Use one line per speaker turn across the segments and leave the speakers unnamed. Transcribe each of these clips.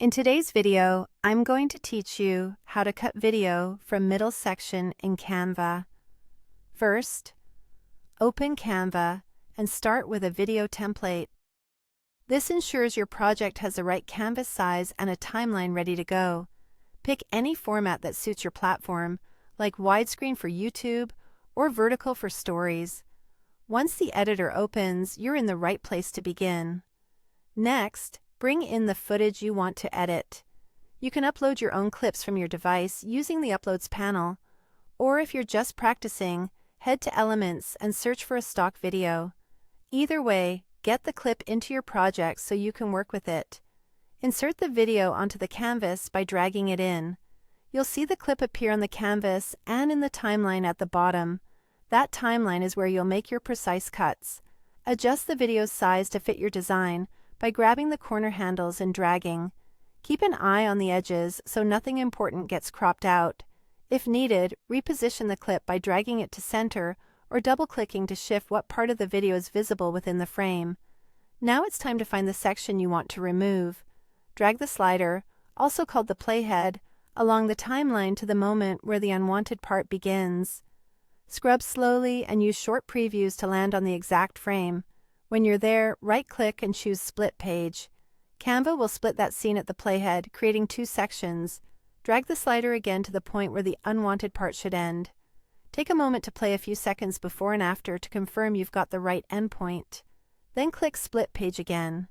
In today's video, I'm going to teach you how to cut video from middle section in Canva. First, open Canva and start with a video template. This ensures your project has the right canvas size and a timeline ready to go. Pick any format that suits your platform, like widescreen for YouTube or vertical for stories. Once the editor opens, you're in the right place to begin. Next, bring in the footage you want to edit. You can upload your own clips from your device using the Uploads panel, or if you're just practicing, head to Elements and search for a stock video. Either way, get the clip into your project so you can work with it. Insert the video onto the canvas by dragging it in. You'll see the clip appear on the canvas and in the timeline at the bottom. That timeline is where you'll make your precise cuts. Adjust the video's size to fit your design by grabbing the corner handles and dragging. Keep an eye on the edges so nothing important gets cropped out. If needed, reposition the clip by dragging it to center or double-clicking to shift what part of the video is visible within the frame. Now it's time to find the section you want to remove. Drag the slider, also called the playhead, along the timeline to the moment where the unwanted part begins. Scrub slowly and use short previews to land on the exact frame. When you're there, right-click and choose Split Page. Canva will split that scene at the playhead, creating two sections. Drag the slider again to the point where the unwanted part should end. Take a moment to play a few seconds before and after to confirm you've got the right endpoint. Then click Split Page again.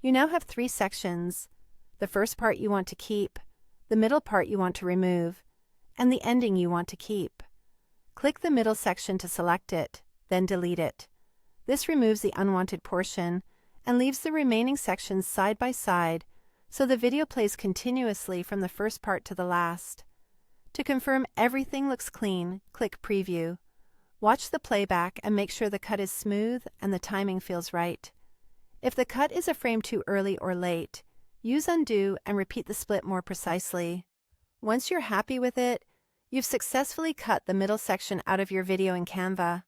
You now have three sections. The first part you want to keep, the middle part you want to remove, and the ending you want to keep. Click the middle section to select it, then delete it. This removes the unwanted portion and leaves the remaining sections side by side, so the video plays continuously from the first part to the last. To confirm everything looks clean, click Preview. Watch the playback and make sure the cut is smooth and the timing feels right. If the cut is a frame too early or late, use Undo and repeat the split more precisely. Once you're happy with it, you've successfully cut the middle section out of your video in Canva.